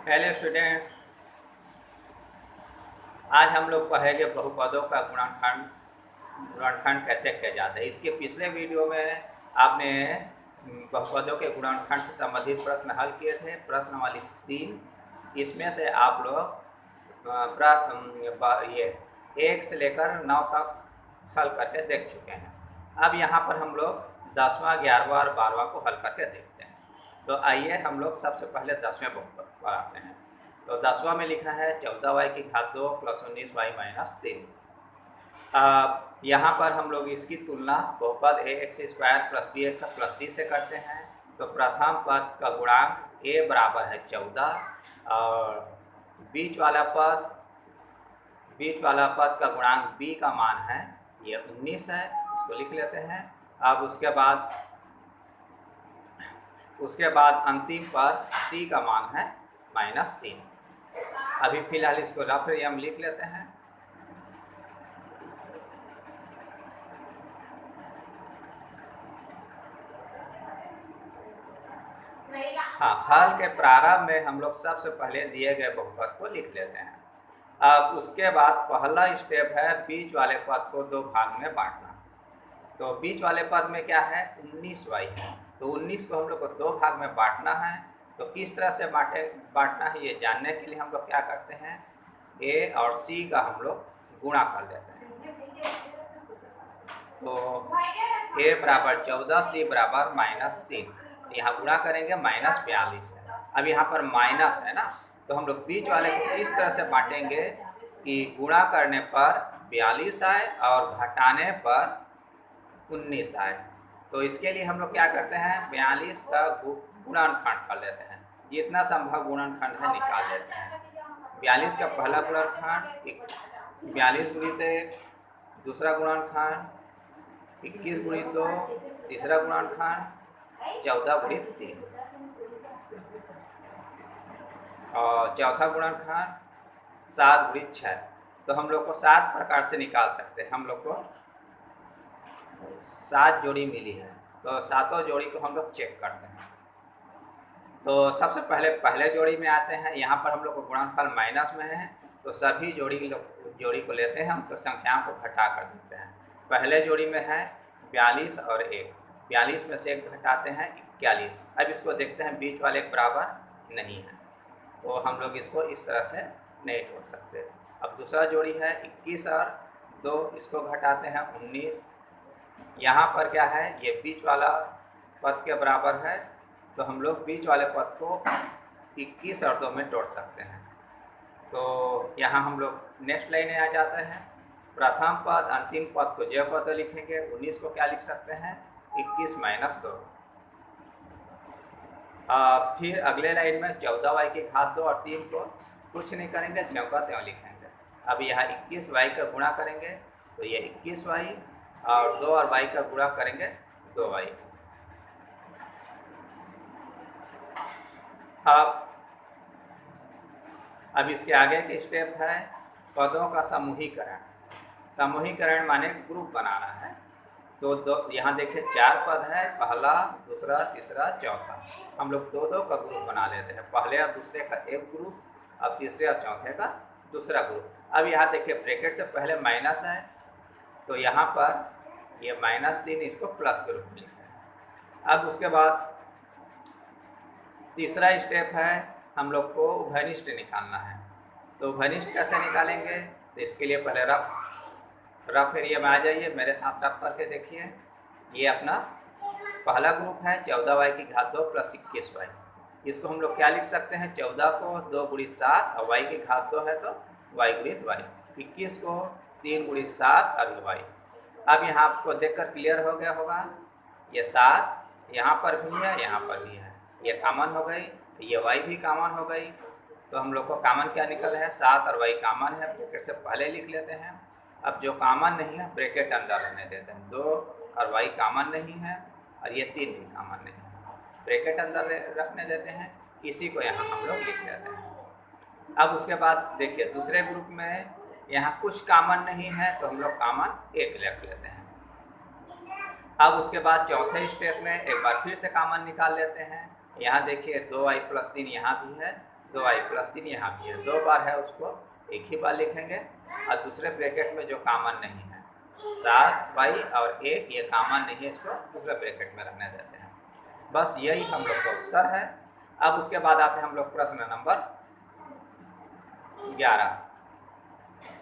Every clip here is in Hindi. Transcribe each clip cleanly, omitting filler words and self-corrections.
हेलो स्टूडेंट्स, आज हम लोग पढ़ेंगे बहुपदों का गुणनखंड कैसे किया जाता है। इसके पिछले वीडियो में आपने बहुपदों के गुणनखंड से संबंधित प्रश्न हल किए थे। प्रश्न वाली 3 इसमें से आप लोग ये 1 से लेकर 9 तक हल करके देख चुके हैं। अब यहाँ पर हम लोग 10वां, 11वां और 12वां को हल करके देखते हैं। तो आइए हम लोग सबसे पहले 10वें बहुपद पर आते हैं। तो 10वां में लिखा है 14y की घात 2 प्लस 19y माइनस 3। यहाँ पर हम लोग इसकी तुलना बहुपद ax² plus bx plus c से करते हैं। तो प्रथम पद का गुणांक a बराबर है 14 और बीच वाला पद का गुणांक b का मान है ये 19 है। इसको लिख लेते हैं। अब उसके बाद अंतिम पद c का मान है -3। अभी फिलहाल इसको रफ हम लिख लेते हैं। हाँ, हल के प्रारंभ में हम लोग सबसे पहले दिए गए बहुपद को लिख लेते हैं। अब उसके बाद पहला स्टेप है बीच वाले पद को 2 भाग में बांटना। तो बीच वाले पद में क्या है 19y है, तो 19 को हम लोग को 2 भाग में बांटना है। तो किस तरह से बांटना है ये जानने के लिए हम लोग क्या करते हैं, a और c का हम लोग गुणा कर लेते हैं। तो a बराबर 14, c बराबर -3। यहाँ गुणा करेंगे -42 है। अब यहाँ पर माइनस है ना, तो हम लोग बीच वाले को इस तरह से बांटेंगे कि गुणा करने पर 42 आए और घटाने पर 19 आए। तो इसके लिए हम लोग क्या करते हैं 42 का गुणनखंड कर लेते हैं। जितना संभव गुणनखंड है निकाल लेते हैं। 42 का पहला गुणनखंड 42 गुणित 1, दूसरा गुणनखंड 21 गुणित 2, तीसरा गुणनखंड 14 गुणित 3 और चौथा गुणनखंड 7 गुणित 6। तो हम लोग को 7 प्रकार से निकाल सकते हैं। हम लोग को 7 जोड़ी मिली है, तो सातों जोड़ी को हम लोग चेक करते हैं। तो सबसे पहले जोड़ी में आते हैं। यहाँ पर हम लोग को गुणनफल माइनस में है, तो सभी जोड़ी को लेते हैं हम, तो संख्याओं को घटा कर देते हैं। पहले जोड़ी में है 42 और 1, 42 में से 1 घटाते हैं 41। अब इसको देखते हैं बीच वाले के बराबर नहीं है, तो हम लोग इसको इस तरह से नहीं जोड़ सकते। अब दूसरा जोड़ी है 21 और 2, इसको घटाते हैं 19। यहाँ पर क्या है ये बीच वाला पद के बराबर है, तो हम लोग बीच वाले पद को 21 और 2 में तोड़ सकते हैं। तो यहाँ हम लोग नेक्स्ट लाइन में आ जाते हैं। प्रथम पद अंतिम पद को जय पद लिखेंगे। 19 को क्या लिख सकते हैं 21 माइनस 2। फिर अगले लाइन में 14y की घात 2 और 3 को कुछ नहीं करेंगे, ज्यों का त्यों लिखेंगे। अब यहाँ 21y का गुणा करेंगे, तो ये 21y और 2 और y का गुणा करेंगे 2y। अब इसके आगे के स्टेप है पदों का समूहीकरण। समूहीकरण माने ग्रुप बनाना है। तो यहाँ देखिए 4 पद है, पहला, दूसरा, तीसरा, चौथा। हम लोग 2-2 का ग्रुप बना लेते हैं। पहले और दूसरे का एक ग्रुप, अब तीसरे और चौथे का दूसरा ग्रुप। अब यहाँ देखिए ब्रैकेट से पहले माइनस है, तो यहाँ पर ये -3, इसको प्लस के रूप में लिखा है। अब उसके बाद तीसरा स्टेप है हम लोग को उभयनिष्ठ निकालना है। तो उभयनिष्ठ कैसे निकालेंगे, तो इसके लिए पहले रफ एरिया में आ जाइए, मेरे साथ रफ करके देखिए। ये अपना पहला ग्रुप है 14y की घात 2 प्लस 21y। इसको हम लोग क्या लिख सकते हैं 14 को 2 गुणित 7 और y की घात 2 है तो y गुणित y। 21 को 3 गुणित 7 और y। अब यहाँ आपको देखकर क्लियर हो गया होगा, ये 7 यहाँ पर भी है, यहाँ पर भी है, ये कॉमन हो गई, ये y भी कॉमन हो गई। तो हम लोग को कॉमन क्या निकल है 7 और y कॉमन है, ब्रैकेट से पहले लिख लेते हैं। अब जो कॉमन नहीं है ब्रैकेट अंदर रहने देते हैं। 2 और y कॉमन नहीं है और ये 3 भी कॉमन नहीं है, ब्रैकेट अंदर रखने देते हैं। इसी को यहाँ हम लोग लिख लेते हैं। अब उसके बाद देखिए दूसरे ग्रुप में यहाँ कुछ कॉमन नहीं है, तो हम लोग कॉमन 1 लिख लेते हैं। अब उसके बाद चौथे स्टेप में एक बार फिर से कॉमन निकाल लेते हैं। यहाँ देखिए 2y प्लस 3 यहाँ भी है, 2y प्लस 3 यहाँ भी है, 2 बार है उसको एक ही बार लिखेंगे और दूसरे ब्रैकेट में जो कॉमन नहीं है 7y और 1 ये कॉमन नहीं है, इसको दूसरे ब्रैकेट में रखने देते हैं। बस यही हम लोग का उत्तर है। अब उसके बाद आते हैं हम लोग प्रश्न नंबर 11।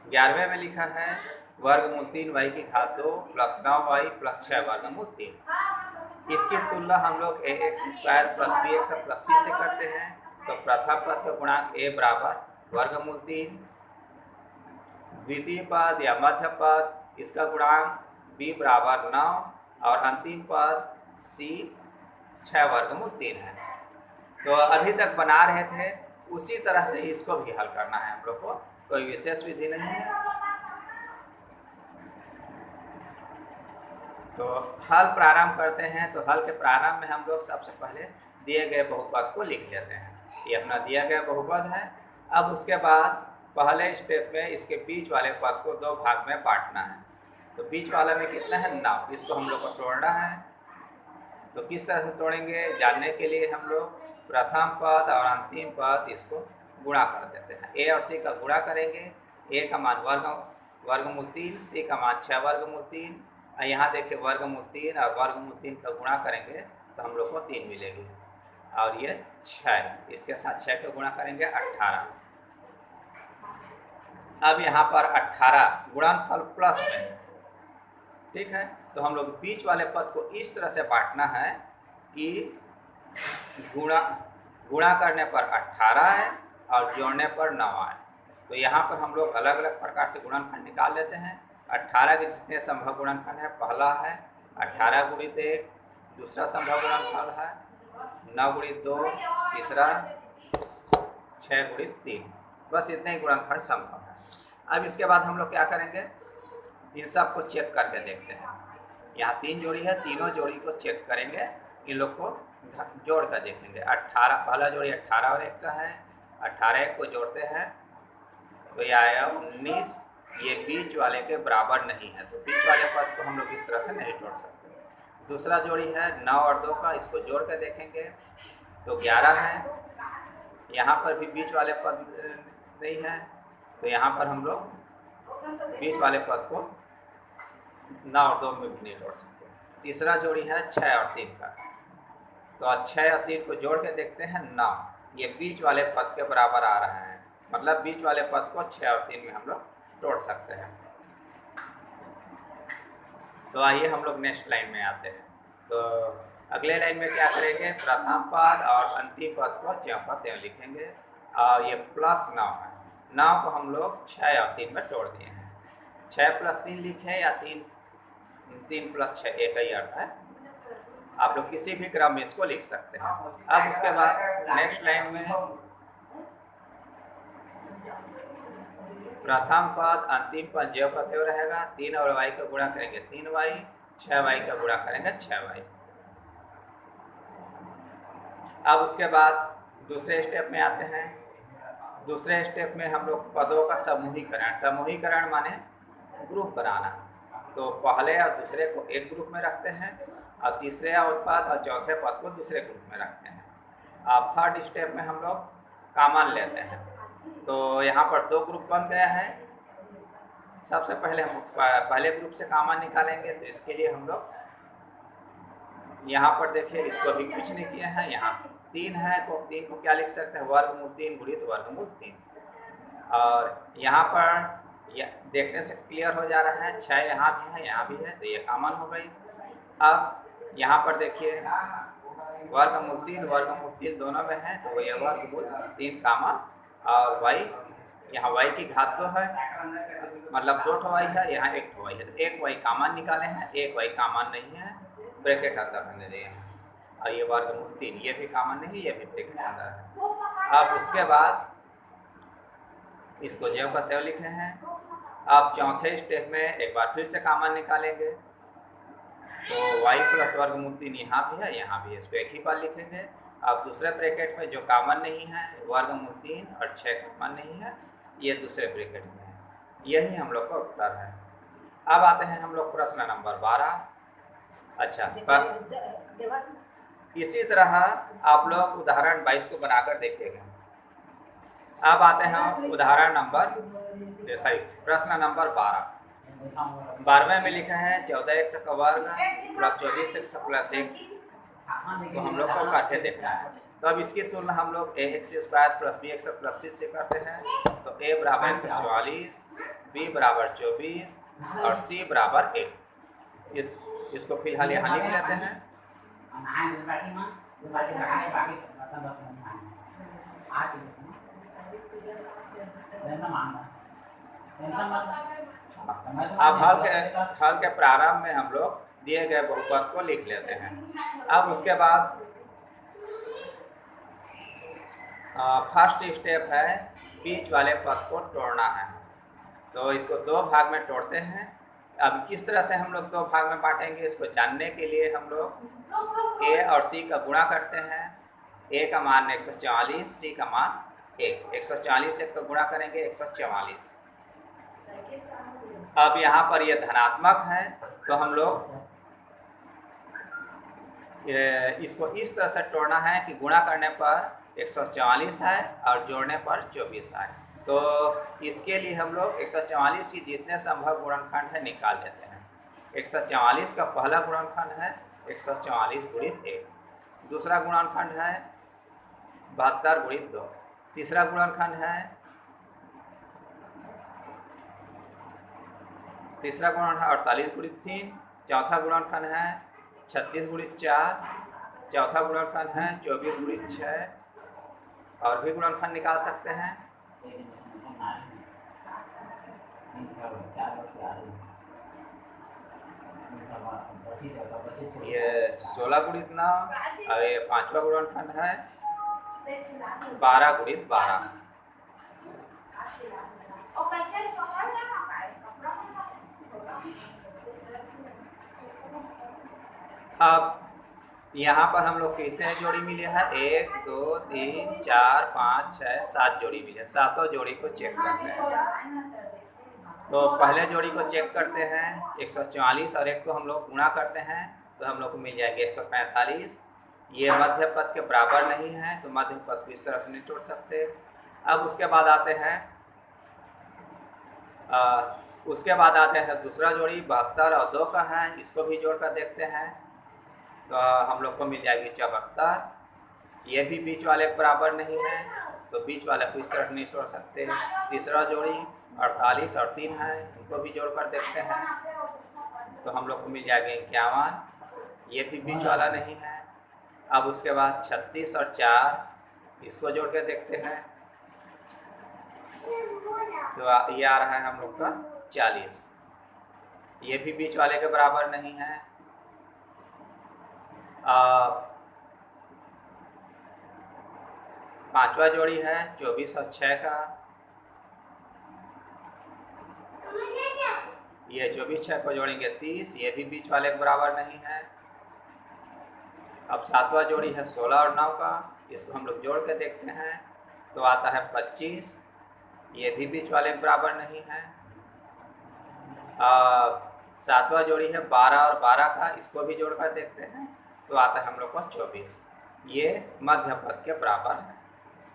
11वें में लिखा है वर्गमूल 3y की घात 2 प्लस 9y प्लस 6 वर्गमूल 3। इसकी तुलना हम लोग ax² plus bx plus c से करते हैं। तो प्रथम पद का गुणांक a बराबर वर्गमूल 3, द्वितीय पद या मध्य पद इसका गुणांक b बराबर 9 और अंतिम पद c 6 वर्गमूल 3 है। तो अभी तक बना रहे थे उसी तरह से इसको भी हल करना है हम लोग को, कोई विशेष विधि नहीं है। तो हल प्रारंभ करते हैं। तो हल के प्रारंभ में हम लोग सबसे पहले दिए गए बहुपद को लिख लेते हैं। ये अपना दिया गया बहुपद है। अब उसके बाद पहले स्टेप में इसके बीच वाले पद को 2 भाग में बांटना है। तो बीच वाले में कितना है 9, इसको हम लोग को तोड़ना है। तो किस तरह से तोड़ेंगे जानने के लिए हम लोग प्रथम पद और अंतिम पद इसको गुणा कर देते हैं। a और c का गुणा करेंगे, a का मान वर्गमूल 3, c का मान 6 वर्गमूल 3। यहाँ देखिए वर्गमूल 3 और वर्गमूल 3 का गुणा करेंगे तो हम लोग को 3 मिलेगी और ये 6, इसके साथ 6 का गुणा करेंगे 18। अब यहाँ पर 18 गुणनफल प्लस में, ठीक है। तो हम लोग बीच वाले पद को इस तरह से बांटना है कि गुणा करने पर 18 है और जोड़ने पर 9 है। तो यहाँ पर हम लोग अलग अलग प्रकार से गुणनखंड निकाल लेते हैं। 18 के जितने संभव गुणनखंड है, पहला है 18 गुणित 1, दूसरा संभव गुणनफल है 9 गुणित 2, तीसरा 6 गुणित 3। बस इतने ही गुणनखंड संभव है। अब इसके बाद हम लोग क्या करेंगे, इन सब को चेक करके देखते हैं। यहाँ 3 जोड़ी है, तीनों जोड़ी को चेक करेंगे, इन लोग को जोड़ कर देखेंगे। 18 पहला जोड़ी 18 और 1 का है, 18 1 को जोड़ते हैं तो यह आया 19। ये बीच वाले के बराबर नहीं है, तो बीच वाले पद को हम लोग इस तरह से नहीं जोड़ सकते। दूसरा जोड़ी है 9 और 2 का, इसको जोड़ कर देखेंगे तो 11 है। यहाँ पर भी बीच वाले पद नहीं है, तो यहाँ पर हम लोग बीच वाले पद को 9 और 2 में भी नहीं जोड़ सकते। तीसरा जोड़ी है 6 और 3 का, तो 6 और 3 को जोड़ के देखते हैं 9, ये बीच वाले पद के बराबर आ रहा है, मतलब बीच वाले पद को 6 और 3 में हम लोग तोड़ सकते हैं। तो आइए हम लोग नेक्स्ट लाइन में आते हैं। तो अगले लाइन में क्या करेंगे, प्रथम पद और अंतिम पद को ज्यों का त्यों लिखेंगे और ये प्लस 9 है। 9 को हम लोग 6 और 3 में तोड़ दिए हैं। 6 प्लस 3 लिखें या 3 प्लस 6 एक ही अर्थ है। आप लोग किसी भी क्रम में इसको लिख सकते हैं। अब उसके बाद नेक्स्ट लाइन में प्रथम पद अंतिम पद ज्यों का त्यों रहेगा। 3 और y का गुणा करेंगे 3y, 6y का गुणा करेंगे 6y। अब उसके बाद दूसरे स्टेप में आते हैं। दूसरे स्टेप में हम लोग पदों का समूहीकरण माने ग्रुप बनाना। तो पहले और दूसरे को एक ग्रुप में रखते हैं और तीसरे पद और चौथे पद को दूसरे ग्रुप में रखते हैं। अब थर्ड स्टेप में हम लोग कॉमन लेते हैं। तो यहाँ पर 2 ग्रुप बन गया है। सबसे पहले हम पहले ग्रुप से कॉमन निकालेंगे। तो इसके लिए हम लोग यहाँ पर देखिए, इसको भी कुछ नहीं किया है। यहाँ 3 है तो 3 को क्या लिख सकते हैं, वर्गमूल 3 गुणित वर्गमूल 3। और यहाँ पर देखने से क्लियर हो जा रहा है 6 यहाँ भी है, यहाँ भी है, तो ये कॉमन हो गई। अब यहाँ पर देखिए वर्गमूल 3 दोनों में है, तो ये वर्गमूल 3 कॉमन। और y यहाँ y की घात 2 है, मतलब 2 y है, यहाँ 1 y है, तो 1 y कॉमन निकाले हैं, 1 y कॉमन नहीं है, ब्रैकेट अंदर रहने दिए हैं। और ये वर्गमूल 3 ये भी कॉमन नहीं, ये भी ब्रैकेट अंदर है। अब उसके बाद इसको ज्यों का त्यों लिखे हैं। अब चौथे स्टेप में एक बार फिर से कॉमन निकालेंगे। तो y प्लस वर्गमूल 3 यहाँ भी है, यहाँ भी है, इसको एक ही बार लिखेंगे। अब दूसरे ब्रैकेट में जो कॉमन नहीं है वर्गमूल 3 और 6 कॉमन नहीं है, ये दूसरे ब्रैकेट में है। यही हम लोग का उत्तर है। अब आते हैं हम लोग प्रश्न नंबर 12। अच्छा, इसी तरह आप लोग उदाहरण 22 को बनाकर देखिएगा। अब आते हैं उदाहरण नंबर सॉरी प्रश्न नंबर 12वें में लिखा है 14x का वर्ग प्लस 24x प्लस 1, तो हम लोग को काटे देखना है। तो अब इसकी तुलना हम लोग ax² प्लस bx प्लस 6 से करते हैं। तो a बराबर 144, b बराबर 24 और c बराबर 1। इसको फिलहाल यहाँ लिख लेते हैं। अब हल के प्रारंभ में हम लोग दिए गए बहुपद को लिख लेते हैं। अब उसके बाद फर्स्ट स्टेप है बीच वाले पद को तोड़ना है। तो इसको दो भाग में तोड़ते हैं। अब किस तरह से हम लोग दो भाग में बांटेंगे इसको जानने के लिए हम लोग a और c का गुणा करते हैं। a का मान 144, c का मान 1। 144 से तो गुणा करेंगे 144। अब यहाँ पर ये धनात्मक है तो हम लोग इसको इस तरह से तोड़ना है कि गुणा करने पर 144 है और जोड़ने पर 24 है। तो इसके लिए हम लोग 144 की जितने संभव गुणनखंड है निकाल देते हैं। 144 का पहला गुणनखंड है 144 गुणित 1, दूसरा गुणनखंड है 72 गुणित 2, तीसरा गुणनखंड है तीसरा गुणनखंड है 48 गुणित 3, चौथा गुणनखंड है 36 गुणित 4, चौथा गुणनखंड है 24 गुणित 6। और भी गुणनखंड निकाल सकते हैं। ये 16 गुणित 9 और ये पांचवा गुणनखंड है 12 गुणित 12। अब यहाँ पर हम लोग कितने जोड़ी मिले हैं 1 2 3 4 5 6 7 जोड़ी मिले। सातों जोड़ी को चेक करते हैं। तो पहले जोड़ी को चेक करते हैं 144 और 1 को हम लोग गुणा करते हैं तो हम लोग को मिल जाएगा 145। ये मध्य पद के बराबर नहीं है तो मध्य पद को इस तरह से नहीं तोड़ सकते। अब उसके बाद आते हैं दूसरा जोड़ी 72 और 2 का है। इसको भी जोड़ कर देखते हैं तो हम लोग को मिल जाएगी 74। ये भी बीच वाले के बराबर नहीं है तो बीच वाले को इस तरह नहीं जोड़ सकते। तीसरा जोड़ी 48 और 3 है, इनको भी जोड़ कर देखते हैं तो हम लोग को मिल जाएगा 51। ये भी बीच वाला नहीं है। अब उसके बाद 36 और 4 इसको जोड़ के देखते हैं तो ये आ रहा है हम लोग का 40। ये भी बीच वाले के बराबर नहीं है। पांचवा जोड़ी है 24 और 6 का। ये 24 6 को जोड़ेंगे 30। ये भी बीच वाले के बराबर नहीं है। अब सातवां जोड़ी है 16 और 9 का। इसको हम लोग जोड़ के देखते हैं तो आता है 25। ये भी बीच वाले के बराबर नहीं है। सातवां जोड़ी है 12 और 12 का। इसको भी जोड़ कर देखते हैं तो आता है हम लोग को 24। ये मध्य पद के बराबर है,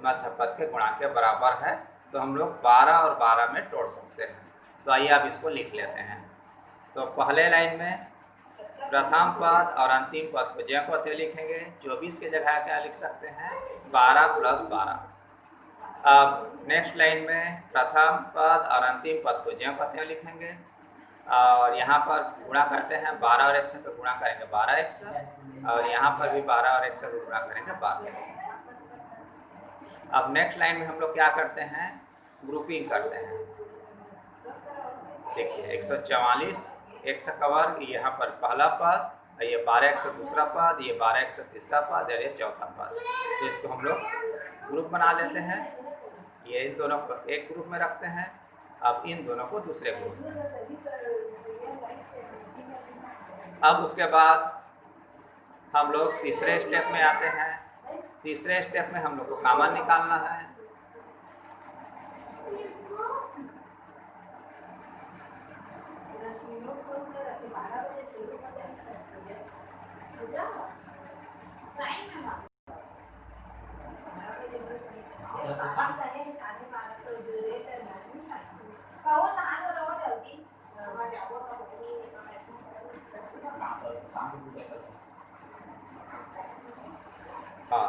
मध्य पद के गुणांक के बराबर है तो हम लोग 12 और 12 में तोड़ सकते हैं। तो आइए आप इसको लिख लेते हैं। तो पहले लाइन में प्रथम पद और अंतिम पद को ज्यों को त्यों लिखेंगे। 24 की जगह क्या लिख सकते हैं 12 प्लस 12। अब नेक्स्ट लाइन में प्रथम पद और अंतिम पद को ज्यों को त्यों लिखेंगे और यहाँ पर गुणा करते हैं 12 और 1 से तो गुणा करेंगे 12x और यहाँ पर भी 12 और 1 से तो गुणा करेंगे 12x। अब नेक्स्ट लाइन में हम लोग क्या करते हैं ग्रुपिंग करते हैं। देखिए 144 x का वर्ग यहाँ पर पहला पद, ये 12x दूसरा पद, ये 12x तीसरा पद और ये चौथा पद। तो इसको हम लोग ग्रुप बना लेते हैं। ये इन दोनों को एक ग्रुप में रखते हैं। अब इन दोनों को दूसरे ग्रुप में। अब उसके बाद हम लोग तीसरे स्टेप में आते हैं। तीसरे स्टेप में हम लोग को कॉमन निकालना है।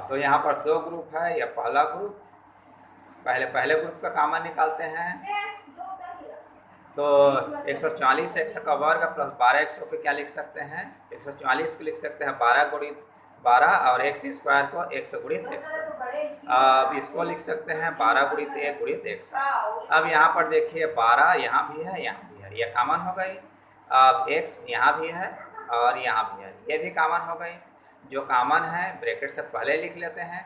तो यहाँ पर दो ग्रुप है, यह पहला ग्रुप, पहले ग्रुप का कॉमन निकालते हैं। तो 140 x का वर्ग प्लस 12 x को क्या लिख सकते हैं, 144 को लिख सकते हैं 12 गुणित 12 और x स्क्वायर को 100 गुणित 100। अब इसको लिख सकते हैं 12 गुणित 1 गुणित 100। अब यहाँ पर देखिए 12 यहाँ भी है, यहाँ भी है, ये कॉमन हो गई। अब x यहाँ भी है और यहाँ भी है, ये भी कॉमन हो गई। जो कॉमन है ब्रैकेट से पहले लिख लेते हैं,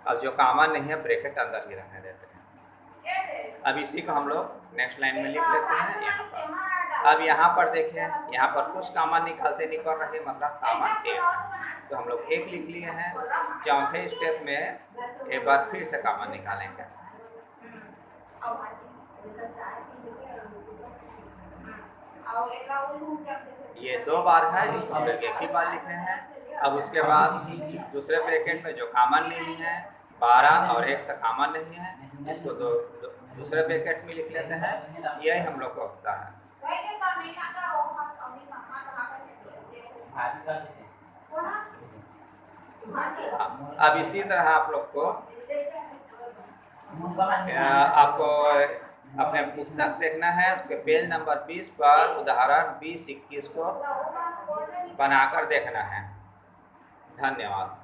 अब जो कॉमन नहीं है ब्रैकेट अंदर ही रहने देते हैं। अब इसी को हम लोग नेक्स्ट लाइन में लिख लेते हैं यहाँ पर। अब यहाँ पर देखें, यहाँ पर कुछ कॉमन निकाल रहे, मतलब कॉमन एक, तो हम लोग एक लिख लिए हैं। चौथे स्टेप में एक बार फिर से कॉमन निकालेंगे। ये 2 बार है, इसको हम लोग एक ही बार लिख रहे हैं। अब उसके बाद दूसरे ब्रैकेट में जो कॉमन नहीं है 12 और 1 से कॉमन नहीं है, इसको दूसरे ब्रैकेट में लिख लेते हैं। यही हम लोग को होता है। अब इसी तरह आप लोग को आपको अपने पुस्तक देखना है, उसके पेज नंबर 20 पर उदाहरण 20-21 को बनाकर देखना है। धन्यवाद।